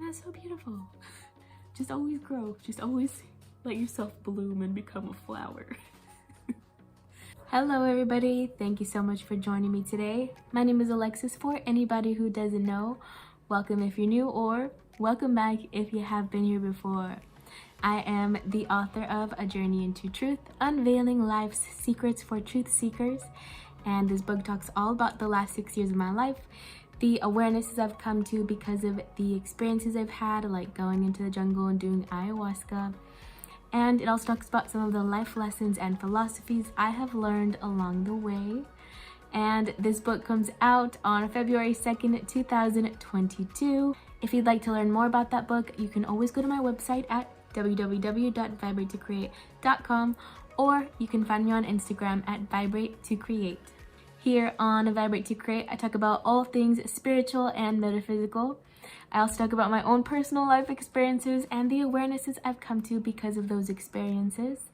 that's so beautiful. Just always grow. Just always let yourself bloom and become a flower. Hello everybody, thank you so much for joining me today. My name is Alexis. For anybody who doesn't know, welcome if you're new, or welcome back if you have been here before. I am the author of A Journey into Truth, Unveiling Life's Secrets for Truth Seekers, and this book talks all about the last 6 years of my life, the awarenesses I've come to because of the experiences I've had, like going into the jungle and doing ayahuasca. And it also talks about some of the life lessons and philosophies I have learned along the way. And this book comes out on February 2nd, 2022. If you'd like to learn more about that book, you can always go to my website at www.vibratecreate.com, or you can find me on Instagram at Vibrate2Create. Here on Vibrate to Create, I talk about all things spiritual and metaphysical. I also talk about my own personal life experiences and the awarenesses I've come to because of those experiences.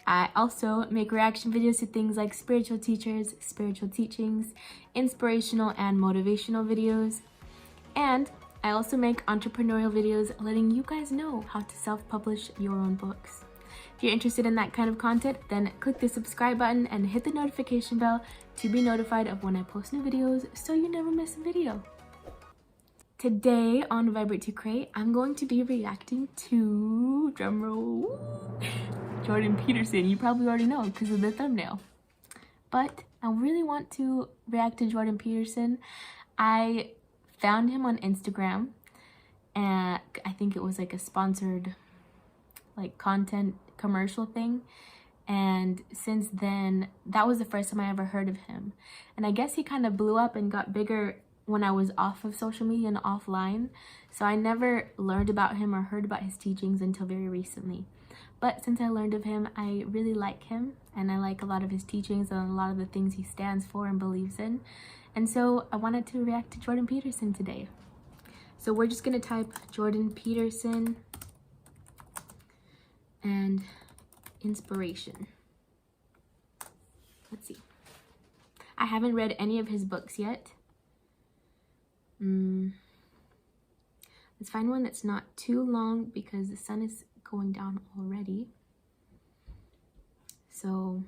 I also make reaction videos to things like spiritual teachers, spiritual teachings, inspirational and motivational videos. And I also make entrepreneurial videos letting you guys know how to self-publish your own books. If you're interested in that kind of content, then click the subscribe button and hit the notification bell to be notified of when I post new videos so you never miss a video. Today on Vibrate to Create, I'm going to be reacting to, drumroll, Jordan Peterson. You probably already know because of the thumbnail. But I really want to react to Jordan Peterson. I found him on Instagram, and I think it was like a sponsored content commercial thing. And since then, that was the first time I ever heard of him. And I guess he kind of blew up and got bigger when I was off of social media and offline. So I never learned about him or heard about his teachings until very recently. But since I learned of him, I really like him, and I like a lot of his teachings and a lot of the things he stands for and believes in. And so I wanted to react to Jordan Peterson today. So we're just gonna type Jordan Peterson and inspiration. Let's see. I haven't read any of his books yet. Let's find one that's not too long because the sun is going down already. So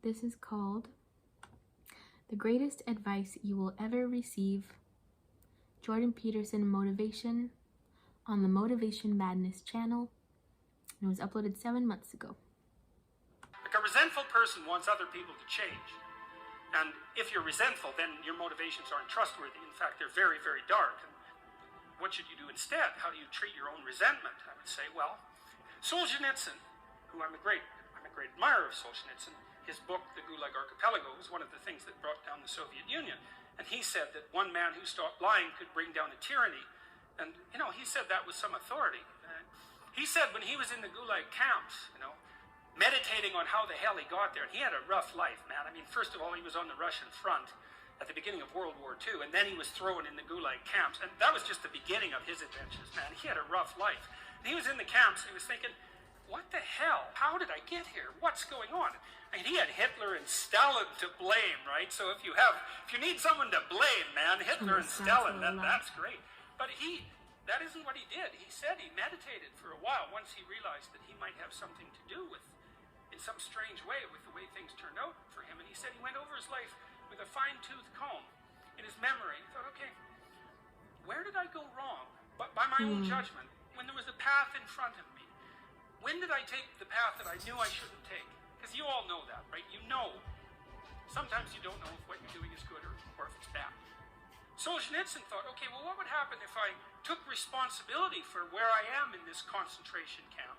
this is called The Greatest Advice You Will Ever Receive, Jordan Peterson Motivation, on the Motivation Madness channel. And it was uploaded 7 months ago. Like a resentful person wants other people to change. And if you're resentful, then your motivations aren't trustworthy. In fact, they're very, very dark. And what should you do instead? How do you treat your own resentment? I would say, well, Solzhenitsyn, who I'm a great admirer of Solzhenitsyn, his book, The Gulag Archipelago, was one of the things that brought down the Soviet Union. And he said that one man who stopped lying could bring down a tyranny. And, he said that with some authority. He said when he was in the Gulag camps, meditating on how the hell he got there. And he had a rough life, man. I mean, first of all, he was on the Russian front at the beginning of World War II, and then he was thrown in the Gulag camps. And that was just the beginning of his adventures, man. He had a rough life. And he was in the camps, and he was thinking, what the hell? How did I get here? What's going on? I mean, he had Hitler and Stalin to blame, right? So if you need someone to blame, man, Hitler and Stalin, that's great. But that isn't what he did. He said he meditated for a while once he realized that he might have something to do with, in some strange way, with the way things turned out for him. And he said he went over his life with a fine-tooth comb in his memory. He thought, okay, where did I go wrong? But by my own judgment, when there was a path in front of me, when did I take the path that I knew I shouldn't take? Because you all know that, right? You know. Sometimes you don't know if what you're doing is good or if it's bad. Solzhenitsyn thought, okay, well, what would happen if I took responsibility for where I am in this concentration camp?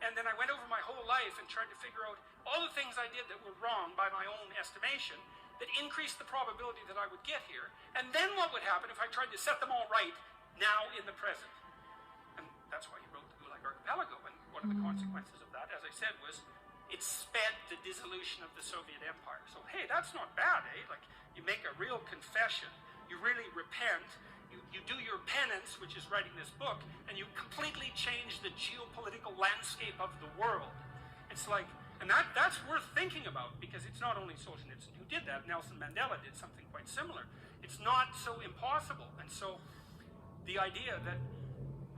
And then I went over my whole life and tried to figure out all the things I did that were wrong by my own estimation that increased the probability that I would get here. And then what would happen if I tried to set them all right now in the present? And that's why he wrote the Gulag Archipelago. And one of the consequences of that, as I said, was it sped the dissolution of the Soviet Empire. So, hey, that's not bad, eh? Like, you make a real confession. You really repent. You do your penance, which is writing this book, and you completely change the geopolitical landscape of the world. It's like, and that's worth thinking about, because it's not only Solzhenitsyn who did that. Nelson Mandela did something quite similar. It's not so impossible. And so the idea that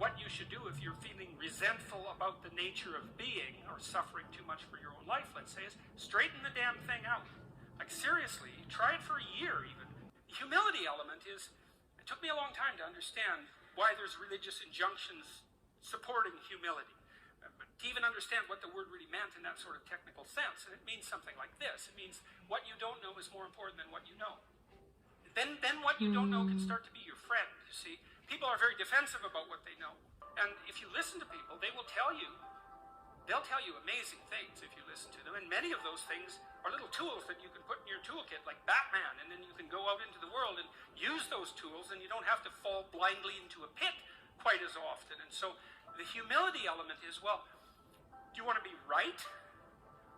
what you should do if you're feeling resentful about the nature of being or suffering too much for your own life, let's say, is straighten the damn thing out. Like, seriously, try it for a year even. The humility element is, it took me a long time to understand why there's religious injunctions supporting humility. To even understand what the word really meant in that sort of technical sense. And it means something like this. It means what you don't know is more important than what you know. Then what you don't know can start to be your friend, you see. People are very defensive about what they know. And if you listen to people, they'll tell you amazing things if you listen to them. And many of those things are little tools that you can put in your toolkit, like Batman, and then you can go out into the world and use those tools, and you don't have to fall blindly into a pit quite as often. And so the humility element is, well, do you want to be right,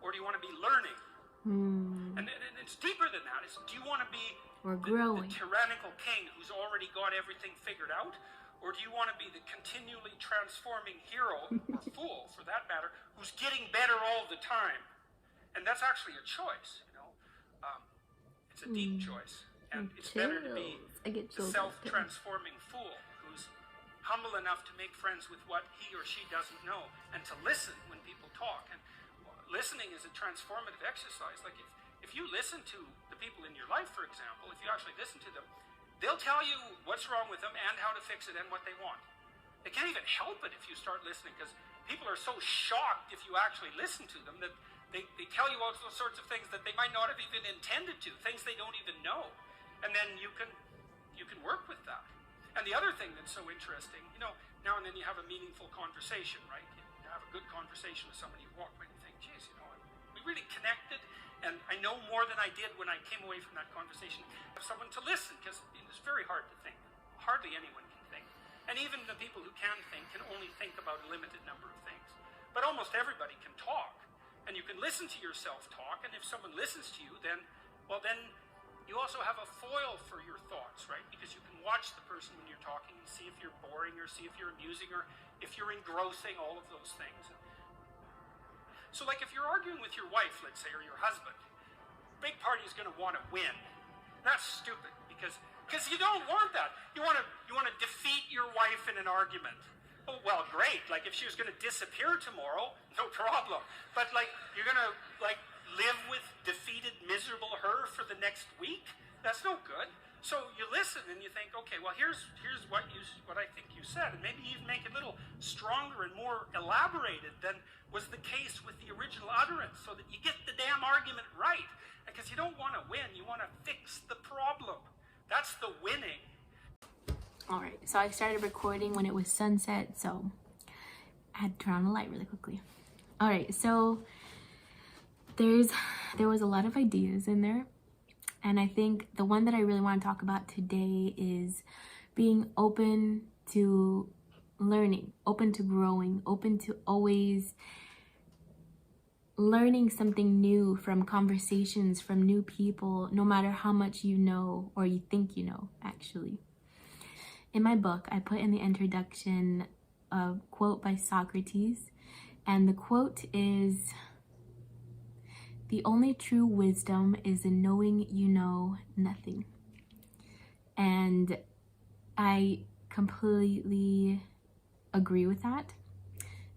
or do you want to be learning? And it's deeper than that. It's, do you want to be the tyrannical king who's already got everything figured out? Or do you want to be the continually transforming hero, or fool for that matter, who's getting better all the time? And that's actually a choice, you know. It's a deep choice. And it's better to be the self-transforming fool who's humble enough to make friends with what he or she doesn't know, and to listen when people talk. And listening is a transformative exercise. Like if you listen to the people in your life, for example, if you actually listen to them, they'll tell you what's wrong with them and how to fix it and what they want. They can't even help it if you start listening, because people are so shocked if you actually listen to them that they tell you all sorts of things that they might not have even intended to, things they don't even know. And then you can work with that. And the other thing that's so interesting, you know, now and then you have a meaningful conversation, right? You have a good conversation with somebody, you walk away and you think, geez, you know, we really connected, and I know more than I did when I came away from that conversation. Have someone to listen, because it's very hard to think. Hardly anyone can think. And even the people who can think can only think about a limited number of things. But almost everybody can talk. And you can listen to yourself talk, and if someone listens to you, then you also have a foil for your thoughts, right? Because you can watch the person when you're talking and see if you're boring, or see if you're amusing, or if you're engrossing, all of those things. So like if you're arguing with your wife, let's say, or your husband, big party is going to want to win. That's stupid, because you don't want that. You want to defeat your wife in an argument. Oh, well, great. Like if she was going to disappear tomorrow, no problem. But like you're going to like live with defeated, miserable her for the next week? That's no good. So you listen and you think, okay, well here's what I think you said, and maybe even make it a little stronger and more elaborated than was the case with the original utterance, so that you get the damn argument right. Because you don't want to win, you want to fix the problem. That's the winning. Alright, so I started recording when it was sunset, so I had to turn on the light really quickly. Alright, so there was a lot of ideas in there, and I think the one that I really want to talk about today is being open to learning, open to growing, open to always learning something new from conversations, from new people, no matter how much you know or you think you know, actually. In my book, I put in the introduction a quote by Socrates, and the quote is, "The only true wisdom is in knowing you know nothing." And I completely agree with that,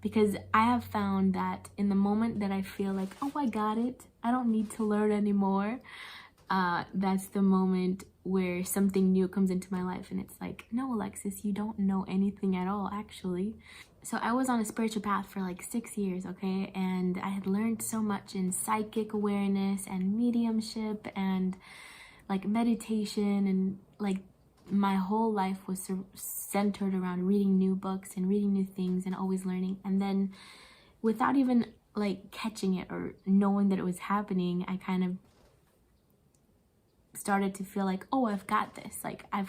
because I have found that in the moment that I feel like, oh, I got it, I don't need to learn anymore, that's the moment where something new comes into my life, and it's like, no, Alexis, you don't know anything at all, actually. So I was on a spiritual path for like 6 years, okay, and I had learned so much in psychic awareness and mediumship and like meditation, and like my whole life was centered around reading new books and reading new things and always learning. And then without even like catching it or knowing that it was happening, I kind of started to feel like, oh, I've got this, like I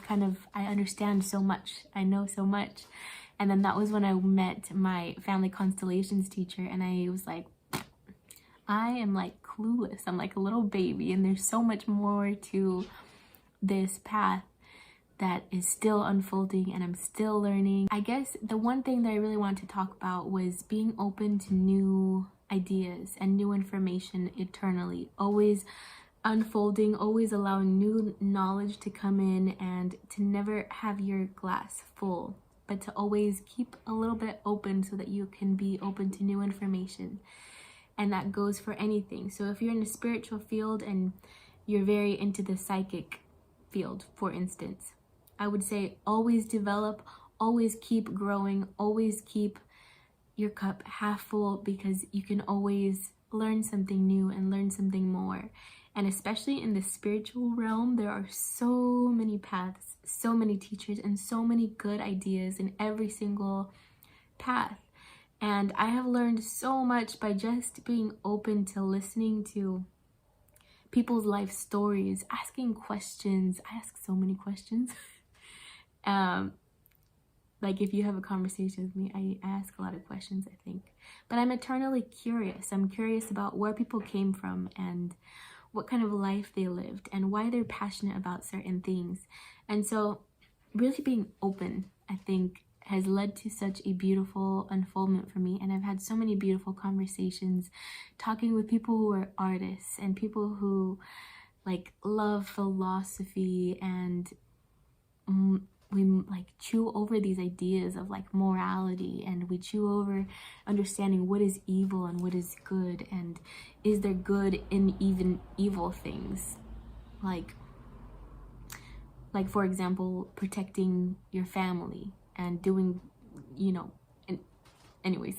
understand so much, I know so much. And then that was when I met my family constellations teacher, and I was like, I am like clueless, I'm like a little baby, and there's so much more to this path that is still unfolding, and I'm still learning. I guess the one thing that I really wanted to talk about was being open to new ideas and new information eternally, always unfolding, always allowing new knowledge to come in, and to never have your glass full but to always keep a little bit open so that you can be open to new information. And that goes for anything. So if you're in the spiritual field and you're very into the psychic field, for instance, I would say always develop, always keep growing, always keep your cup half full, because you can always learn something new and learn something more. And especially in the spiritual realm, there are so many paths, so many teachers, and so many good ideas in every single path. And I have learned so much by just being open to listening to people's life stories, asking questions. I ask so many questions. Like if you have a conversation with me, I ask a lot of questions, I think. But I'm eternally curious. I'm curious about where people came from and what kind of life they lived and why they're passionate about certain things. And so really being open, I think, has led to such a beautiful unfoldment for me. And I've had so many beautiful conversations talking with people who are artists and people who like love philosophy, and we like chew over these ideas of like morality, and we chew over understanding what is evil and what is good, and is there good in even evil things, like for example, protecting your family and doing, and anyways,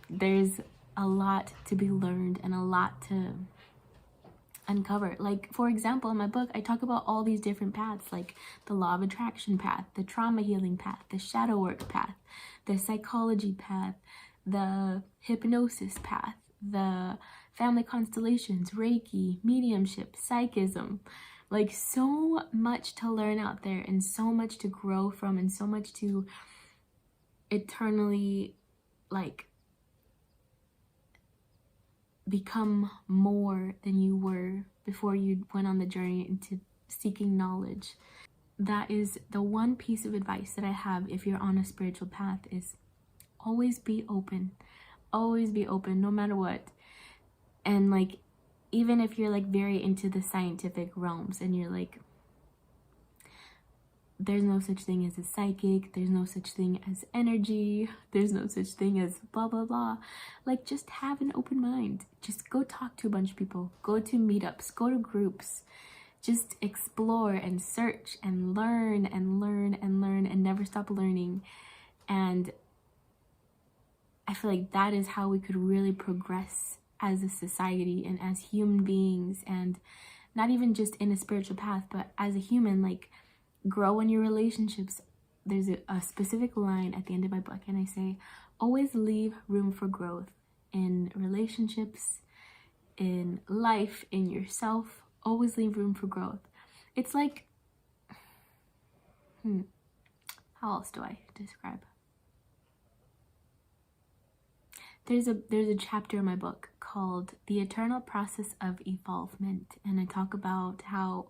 there's a lot to be learned and a lot to uncover. Like, for example, in my book, I talk about all these different paths, like the law of attraction path, the trauma healing path, the shadow work path, the psychology path, the hypnosis path, the family constellations, Reiki, mediumship, psychism. Like, so much to learn out there, and so much to grow from, and so much to eternally, like, become more than you were before you went on the journey into seeking knowledge. That is the one piece of advice that I have if you're on a spiritual path, is always be open. Always be open, no matter what. And like, even if you're like very into the scientific realms and you're like, there's no such thing as a psychic, there's no such thing as energy, there's no such thing as blah blah blah, like, just have an open mind. Just go talk to a bunch of people, go to meetups, go to groups, just explore and search and learn and learn and learn and never stop learning. And I feel like that is how we could really progress as a society and as human beings, and not even just in a spiritual path, but as a human, like, grow in your relationships. There's a specific line at the end of my book, and I say, always leave room for growth in relationships, in life, in yourself. Always leave room for growth. It's like, how else do I describe? There's a chapter in my book called The Eternal Process of Evolvement, and I talk about how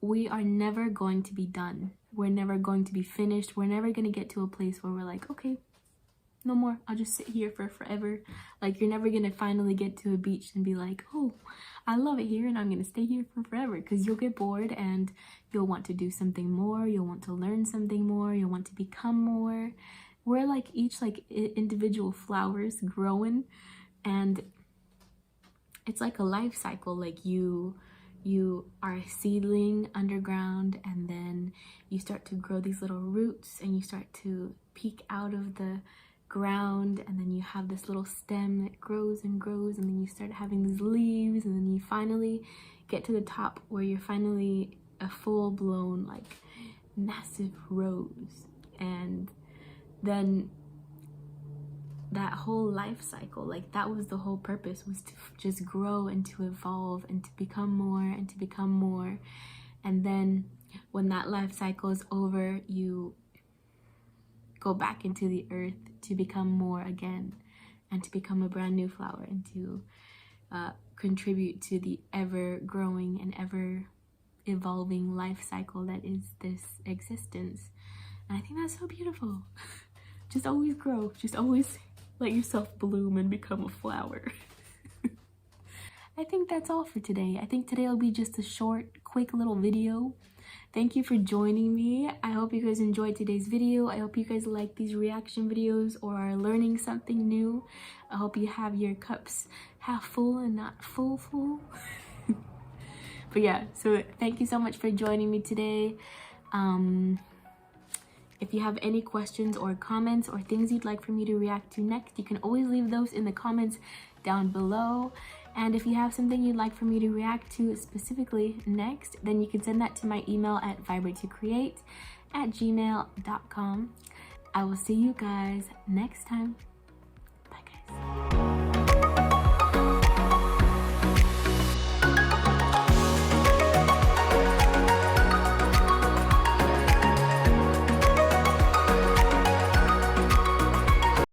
we are never going to be done. We're never going to be finished. We're never going to get to a place where we're like, okay, no more. I'll just sit here for forever. Like, you're never going to finally get to a beach and be like, oh, I love it here and I'm going to stay here for forever, because you'll get bored and you'll want to do something more. You'll want to learn something more. You'll want to become more. We're like each like individual flowers growing, and it's like a life cycle. Like, you are a seedling underground, and then you start to grow these little roots, and you start to peek out of the ground, and then you have this little stem that grows and grows, and then you start having these leaves, and then you finally get to the top where you're finally a full-blown like massive rose. And then that whole life cycle, like, that was the whole purpose, was to just grow and to evolve and to become more and to become more. And then when that life cycle is over, you go back into the earth to become more again, and to become a brand new flower, and to contribute to the ever growing and ever evolving life cycle that is this existence. And I think that's so beautiful. Just always grow, just always let yourself bloom and become a flower. I think that's all for today. I think today will be just a short, quick little video thank you for joining me. I hope you guys enjoyed today's video. I hope you guys like these reaction videos or are learning something new. I hope you have your cups half full and not full. But yeah, so thank you so much for joining me today. If you have any questions or comments or things you'd like for me to react to next, you can always leave those in the comments down below. And if you have something you'd like for me to react to specifically next, then you can send that to my email at vibrate2create@gmail.com. I will see you guys next time. Bye guys.